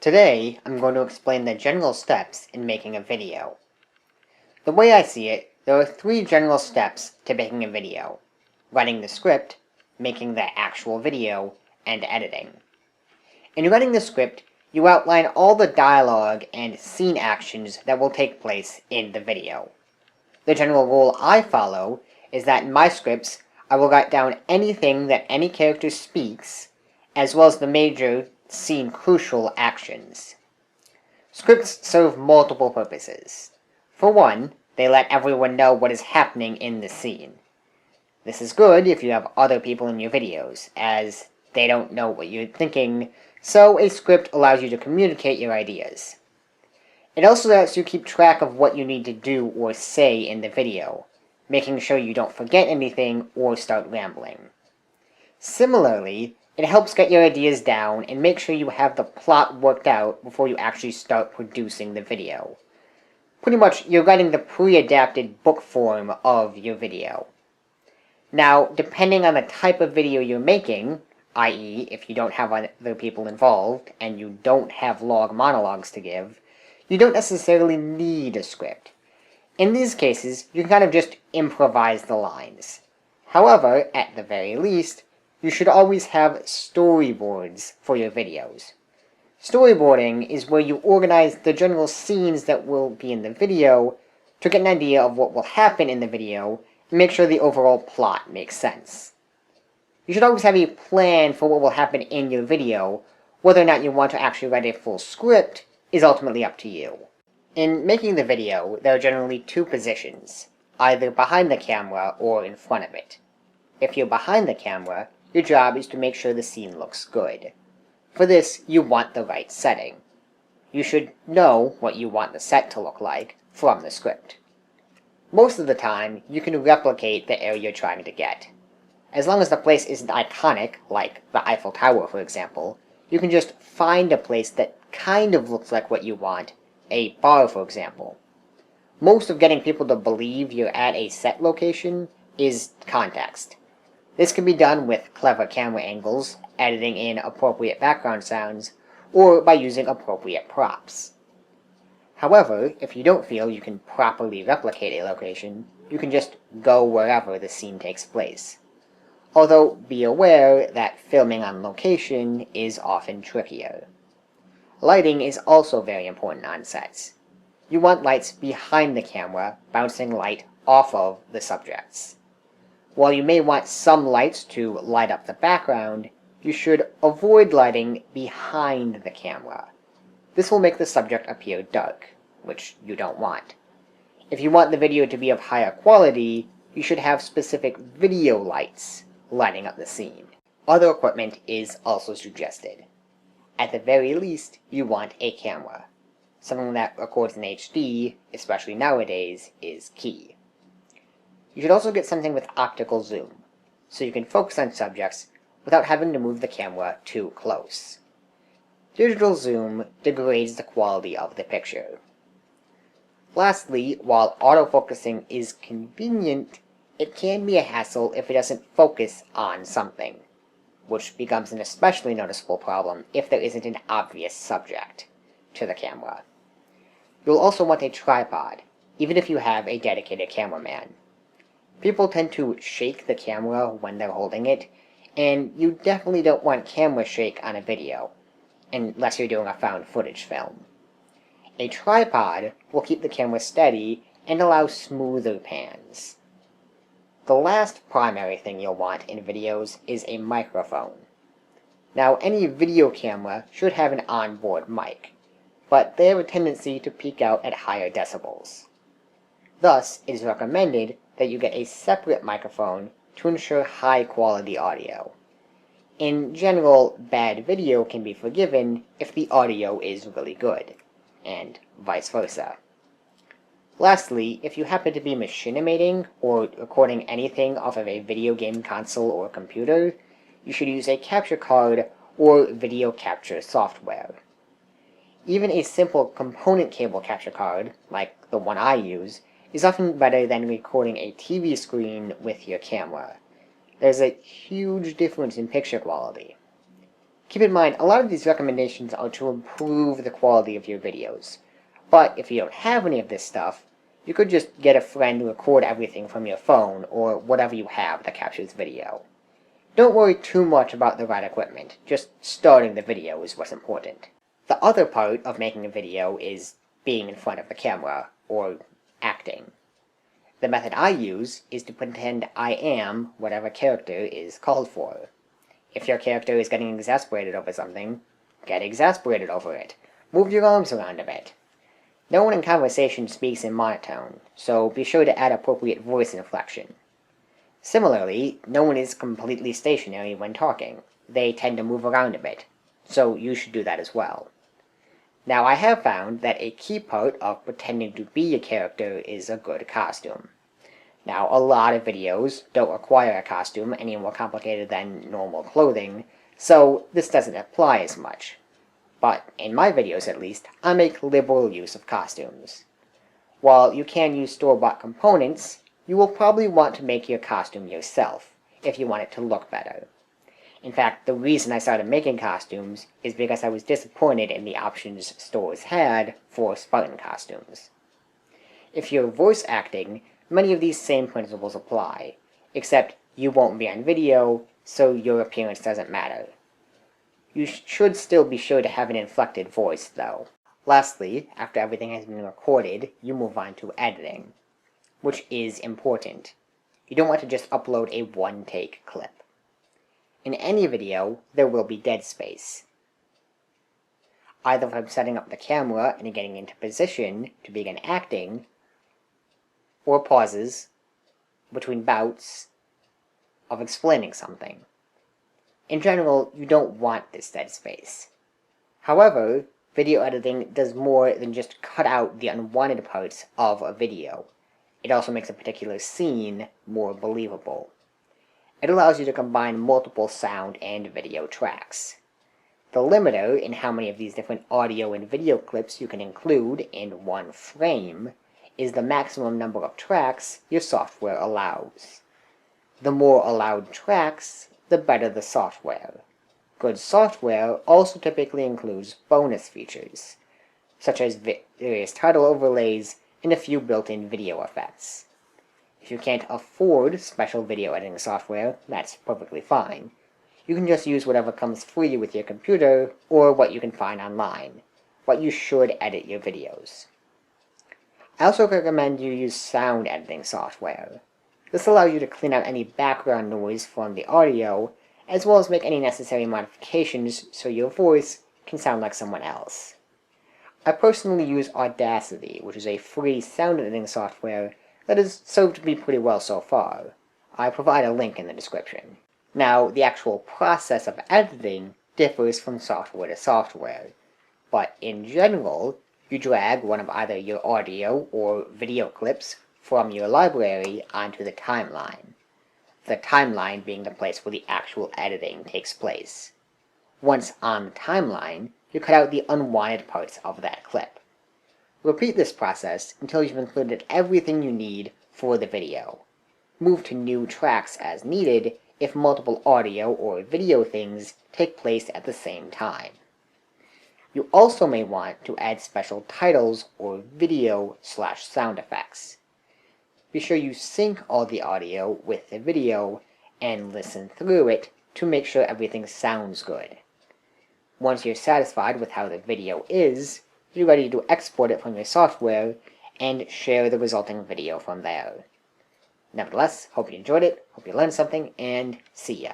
Today, I'm going to explain the general steps in making a video. The way I see it, there are 3 general steps to making a video: writing the script, making the actual video, and editing. In writing the script, you outline all the dialogue and scene actions that will take place in the video. The general rule I follow is that in my scripts, I will write down anything that any character speaks, as well as the major scene crucial actions. Scripts serve multiple purposes. For one, they let everyone know what is happening in the scene. This is good if you have other people in your videos, as they don't know what you're thinking, so a script allows you to communicate your ideas. It also lets you keep track of what you need to do or say in the video, making sure you don't forget anything or start rambling. Similarly, it helps get your ideas down and make sure you have the plot worked out before you actually start producing the video. Pretty much, you're writing the pre-adapted book form of your video. Now, depending on the type of video you're making, i.e. if you don't have other people involved and you don't have long monologues to give, you don't necessarily need a script. In these cases, you can kind of just improvise the lines. However, at the very least, you should always have storyboards for your videos. Storyboarding is where you organize the general scenes that will be in the video to get an idea of what will happen in the video and make sure the overall plot makes sense. You should always have a plan for what will happen in your video. Whether or not you want to actually write a full script is ultimately up to you. In making the video, there are generally 2 positions, either behind the camera or in front of it. If you're behind the camera, your job is to make sure the scene looks good. For this, you want the right setting. You should know what you want the set to look like from the script. Most of the time, you can replicate the area you're trying to get. As long as the place isn't iconic, like the Eiffel Tower for example, you can just find a place that kind of looks like what you want, a bar for example. Most of getting people to believe you're at a set location is context. This can be done with clever camera angles, editing in appropriate background sounds, or by using appropriate props. However, if you don't feel you can properly replicate a location, you can just go wherever the scene takes place. Although, be aware that filming on location is often trickier. Lighting is also very important on sets. You want lights behind the camera, bouncing light off of the subjects. While you may want some lights to light up the background, you should avoid lighting behind the camera. This will make the subject appear dark, which you don't want. If you want the video to be of higher quality, you should have specific video lights lighting up the scene. Other equipment is also suggested. At the very least, you want a camera. Something that records in HD, especially nowadays, is key. You should also get something with optical zoom, so you can focus on subjects without having to move the camera too close. Digital zoom degrades the quality of the picture. Lastly, while autofocusing is convenient, it can be a hassle if it doesn't focus on something, which becomes an especially noticeable problem if there isn't an obvious subject to the camera. You'll also want a tripod, even if you have a dedicated cameraman. People tend to shake the camera when they're holding it, and you definitely don't want camera shake on a video, unless you're doing a found footage film. A tripod will keep the camera steady and allow smoother pans. The last primary thing you'll want in videos is a microphone. Now, any video camera should have an onboard mic, but they have a tendency to peak out at higher decibels. Thus, it is recommended that you get a separate microphone to ensure high-quality audio. In general, bad video can be forgiven if the audio is really good, and vice versa. Lastly, if you happen to be machinimating or recording anything off of a video game console or computer, you should use a capture card or video capture software. Even a simple component cable capture card, like the one I use, is often better than recording a TV screen with your camera. There's a huge difference in picture quality. Keep in mind, a lot of these recommendations are to improve the quality of your videos. But if you don't have any of this stuff, you could just get a friend to record everything from your phone or whatever you have that captures video. Don't worry too much about the right equipment, just starting the video is what's important. The other part of making a video is being in front of the camera, or acting. The method I use is to pretend I am whatever character is called for. If your character is getting exasperated over something, get exasperated over it. Move your arms around a bit. No one in conversation speaks in monotone, so be sure to add appropriate voice inflection. Similarly, no one is completely stationary when talking. They tend to move around a bit, so you should do that as well. Now, I have found that a key part of pretending to be a character is a good costume. Now, a lot of videos don't require a costume any more complicated than normal clothing, so this doesn't apply as much. But, in my videos at least, I make liberal use of costumes. While you can use store-bought components, you will probably want to make your costume yourself, if you want it to look better. In fact, the reason I started making costumes is because I was disappointed in the options stores had for Spartan costumes. If you're voice acting, many of these same principles apply, except you won't be on video, so your appearance doesn't matter. You should still be sure to have an inflected voice, though. Lastly, after everything has been recorded, you move on to editing, which is important. You don't want to just upload a one-take clip. In any video, there will be dead space, either from setting up the camera and getting into position to begin acting, or pauses between bouts of explaining something. In general, you don't want this dead space. However, video editing does more than just cut out the unwanted parts of a video. It also makes a particular scene more believable. It allows you to combine multiple sound and video tracks. The limiter in how many of these different audio and video clips you can include in one frame is the maximum number of tracks your software allows. The more allowed tracks, the better the software. Good software also typically includes bonus features, such as various title overlays and a few built-in video effects. If you can't afford special video editing software, that's perfectly fine. You can just use whatever comes free with your computer or what you can find online, but you should edit your videos. I also recommend you use sound editing software. This allows you to clean out any background noise from the audio, as well as make any necessary modifications so your voice can sound like someone else. I personally use Audacity, which is a free sound editing software that has served me pretty well so far. I provide a link in the description. Now, the actual process of editing differs from software to software, but in general, you drag one of either your audio or video clips from your library onto the timeline, the timeline being the place where the actual editing takes place. Once on the timeline, you cut out the unwanted parts of that clip. Repeat this process until you've included everything you need for the video. Move to new tracks as needed if multiple audio or video things take place at the same time. You also may want to add special titles or video/sound effects. Be sure you sync all the audio with the video and listen through it to make sure everything sounds good. Once you're satisfied with how the video is, you're ready to export it from your software and share the resulting video from there. Nevertheless, hope you enjoyed it, hope you learned something, and see ya!